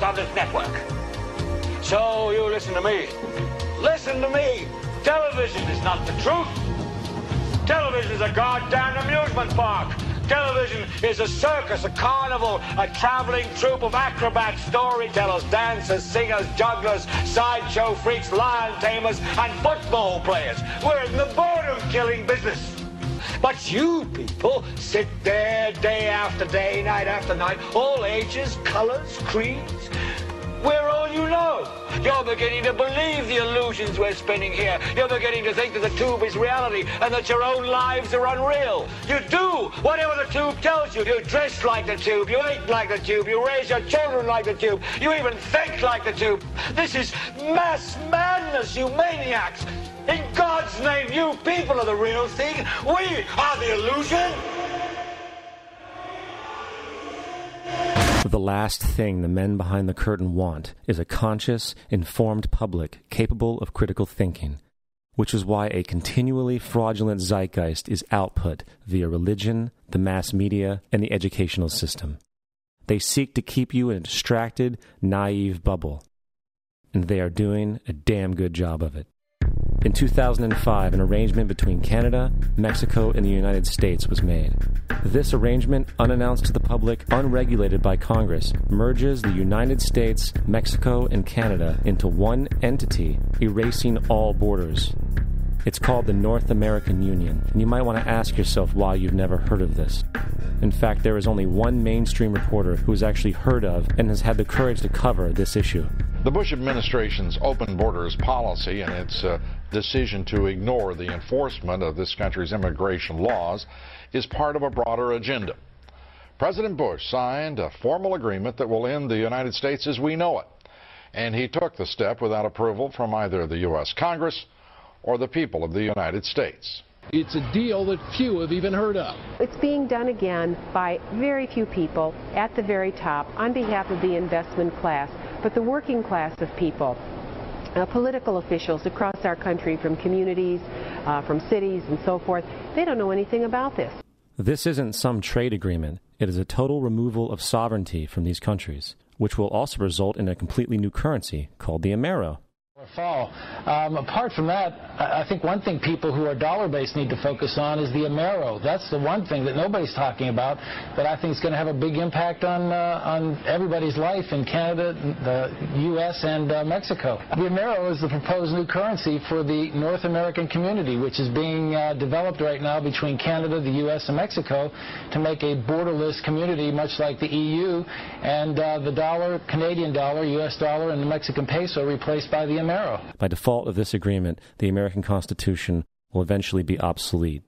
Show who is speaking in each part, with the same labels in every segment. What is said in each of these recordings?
Speaker 1: on this network. So you listen to me. Listen to me. Television is not the truth. Television is a goddamn amusement park. Television is a circus, a carnival, a traveling troupe of acrobats, storytellers, dancers, singers, jugglers, sideshow freaks, lion tamers, and football players. We're in the boredom-killing business. But you people sit there day after day, night after night, all ages, colors, creeds. We're all you know. You're beginning to believe the illusions we're spinning here. You're beginning to think that the tube is reality and that your own lives are unreal. You do whatever the tube tells you. You dress like the tube. You eat like the tube. You raise your children like the tube. You even think like the tube. This is mass madness, you maniacs. In God's name, you people are the real thing. We are the illusion.
Speaker 2: The last thing the men behind the curtain want is a conscious, informed public capable of critical thinking, which is why a continually fraudulent zeitgeist is output via religion, the mass media, and the educational system. They seek to keep you in a distracted, naive bubble, and they are doing a damn good job of it. In 2005, an arrangement between Canada, Mexico, and the United States was made. This arrangement, unannounced to the public, unregulated by Congress, merges the United States, Mexico, and Canada into one entity, erasing all borders. It's called the North American Union, and you might want to ask yourself why you've never heard of this. In fact, there is only one mainstream reporter who has actually heard of and has had the courage to cover this issue.
Speaker 3: The Bush administration's open borders policy and its decision to ignore the enforcement of this country's immigration laws is part of a broader agenda. President Bush signed a formal agreement that will end the United States as we know it, and he took the step without approval from either the U.S. Congress or the people of the United States.
Speaker 4: It's a deal that few have even heard of.
Speaker 5: It's being done again by very few people at the very top on behalf of the investment class, but the working class of people. Political officials across our country, from communities, from cities and so forth, they don't know anything about this.
Speaker 2: This isn't some trade agreement. It is a total removal of sovereignty from these countries, which will also result in a completely new currency called the Amero.
Speaker 6: Fall. Apart from that, I think one thing people who are dollar-based need to focus on is the Amero. That's the one thing that nobody's talking about that I think is going to have a big impact on everybody's life in Canada, the U.S., and Mexico. The Amero is the proposed new currency for the North American community, which is being developed right now between Canada, the U.S., and Mexico to make a borderless community, much like the EU, and the dollar, Canadian dollar, U.S. dollar, and the Mexican peso replaced by the Amero.
Speaker 2: By default of this agreement, the American Constitution will eventually be obsolete.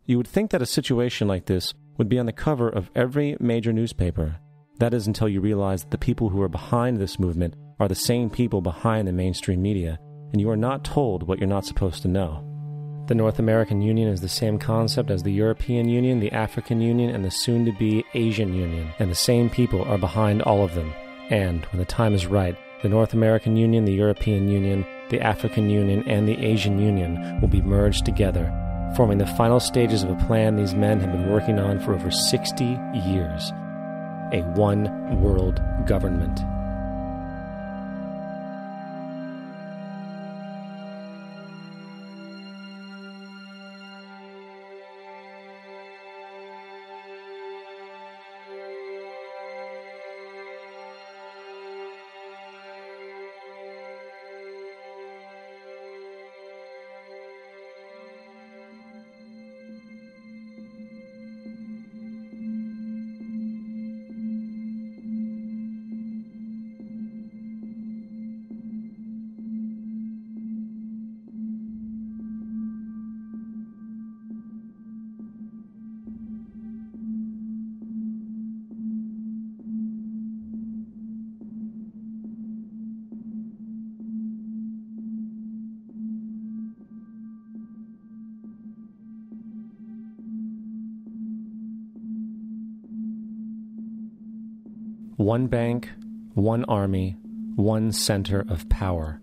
Speaker 2: You would think that a situation like this would be on the cover of every major newspaper. That is until you realize that the people who are behind this movement are the same people behind the mainstream media, and you are not told what you're not supposed to know. The North American Union is the same concept as the European Union, the African Union, and the soon-to-be Asian Union, and the same people are behind all of them. And, when the time is right, the North American Union, the European Union, the African Union, and the Asian Union will be merged together, forming the final stages of a plan these men have been working on for over 60 years. A one-world government. One bank, one army, one center of power.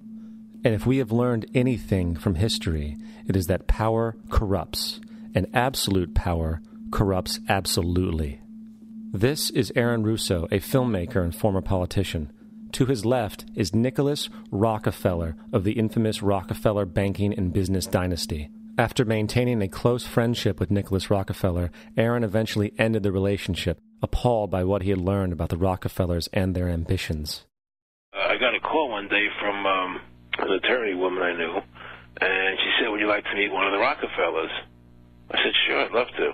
Speaker 2: And if we have learned anything from history, it is that power corrupts, and absolute power corrupts absolutely. This is Aaron Russo, a filmmaker and former politician. To his left is Nicholas Rockefeller of the infamous Rockefeller banking and business dynasty. After maintaining a close friendship with Nicholas Rockefeller, Aaron eventually ended the relationship, appalled by what he had learned about the Rockefellers and their ambitions.
Speaker 7: I got a call one day from an attorney woman I knew, and she said, would you like to meet one of the Rockefellers? I said, sure, I'd love to.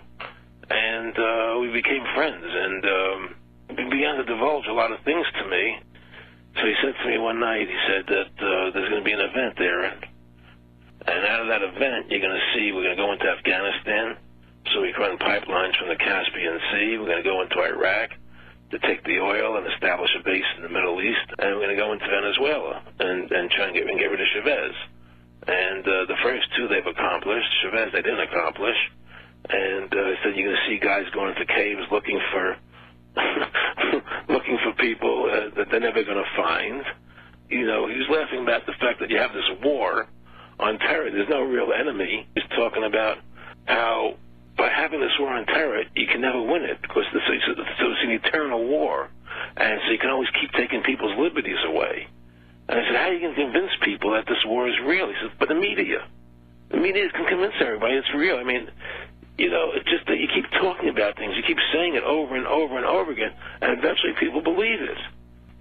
Speaker 7: And we became friends, and he began to divulge a lot of things to me. So he said to me one night, he said that there's going to be an event there, and out of that event, you're going to see we're going to go into Afghanistan, so we can run pipelines from the Caspian Sea. We're going to go into Iraq to take the oil and establish a base in the Middle East, and we're going to go into Venezuela and try and get rid of Chavez. And the first two they've accomplished. Chavez they didn't accomplish. And he said you're going to see guys going into caves looking for looking for people that they're never going to find. You know, he was laughing about the fact that you have this war on terror. There's no real enemy. He's talking about how by having this war on terror, you can never win it because it's an eternal war. And so you can always keep taking people's liberties away. And I said, how are you going to convince people that this war is real? He said, but the media can convince everybody it's real. I mean, you know, it's just that you keep talking about things. You keep saying it over and over and over again, and eventually people believe it.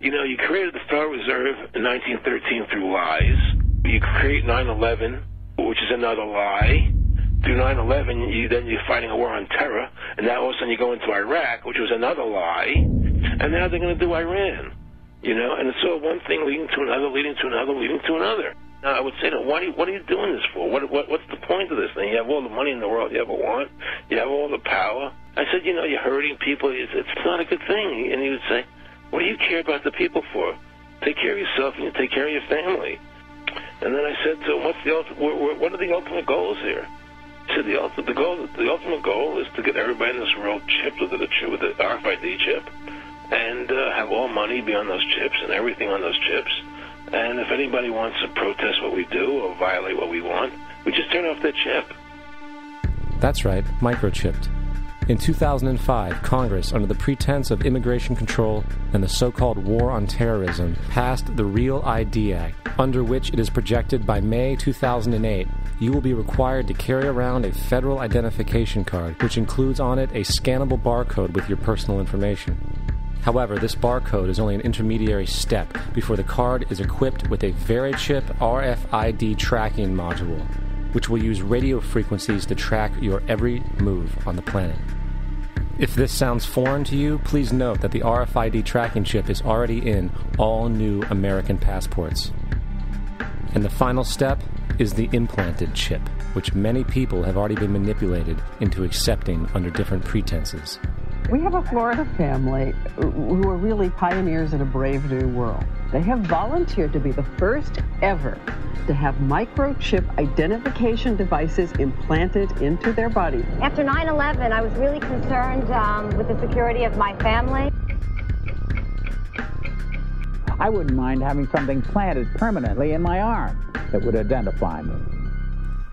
Speaker 7: You know, you created the Federal Reserve in 1913 through lies. You create 9/11, which is another lie. Through 9/11, then you're fighting a war on terror, and now all of a sudden you go into Iraq, which was another lie, and now they're going to do Iran. You know, and it's all one thing leading to another, leading to another, leading to another. Now, I would say to them, what are you doing this for? What's the point of this thing? You have all the money in the world you ever want. You have all the power. I said, you know, you're hurting people. It's not a good thing. And he would say, what do you care about the people for? Take care of yourself and you take care of your family. And then I said to him, what are the ultimate goals here? He said, the ultimate goal is to get everybody in this world chipped with the RFID chip and have all money be on those chips and everything on those chips. And if anybody wants to protest what we do or violate what we want, we just turn off their chip.
Speaker 2: That's right, microchipped. In 2005, Congress, under the pretense of immigration control and the so-called war on terrorism, passed the Real ID Act, under which it is projected by May 2008, you will be required to carry around a federal identification card, which includes on it a scannable barcode with your personal information. However, this barcode is only an intermediary step before the card is equipped with a Verichip RFID tracking module, which will use radio frequencies to track your every move on the planet. If this sounds foreign to you, please note that the RFID tracking chip is already in all new American passports. And the final step is the implanted chip, which many people have already been manipulated into accepting under different pretenses.
Speaker 8: We have a Florida family who are really pioneers in a brave new world. They have volunteered to be the first ever to have microchip identification devices implanted into their body.
Speaker 9: After 9/11, I was really concerned with the security of my family.
Speaker 10: I wouldn't mind having something planted permanently in my arm that would identify me.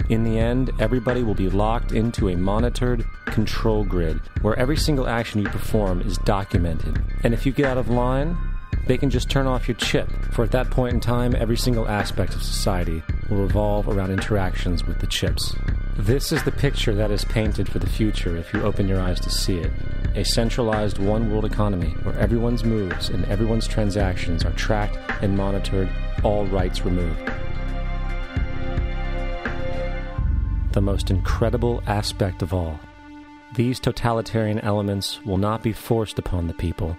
Speaker 2: In the end, everybody will be locked into a monitored control grid where every single action you perform is documented. And if you get out of line, they can just turn off your chip, for at that point in time, every single aspect of society will revolve around interactions with the chips. This is the picture that is painted for the future if you open your eyes to see it. A centralized one-world economy where everyone's moves and everyone's transactions are tracked and monitored, all rights removed. The most incredible aspect of all. These totalitarian elements will not be forced upon the people.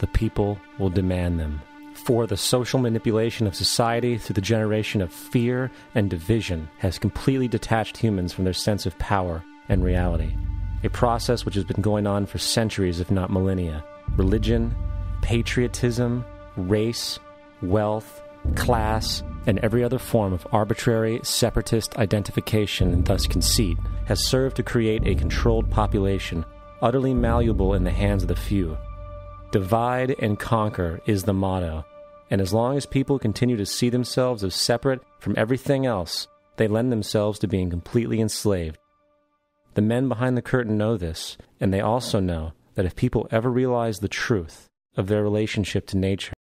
Speaker 2: The people will demand them. For the social manipulation of society through the generation of fear and division has completely detached humans from their sense of power and reality. A process which has been going on for centuries, if not millennia. Religion, patriotism, race, wealth, class, and every other form of arbitrary, separatist identification and thus conceit has served to create a controlled population, utterly malleable in the hands of the few. Divide and conquer is the motto, and as long as people continue to see themselves as separate from everything else, they lend themselves to being completely enslaved. The men behind the curtain know this, and they also know that if people ever realize the truth of their relationship to nature,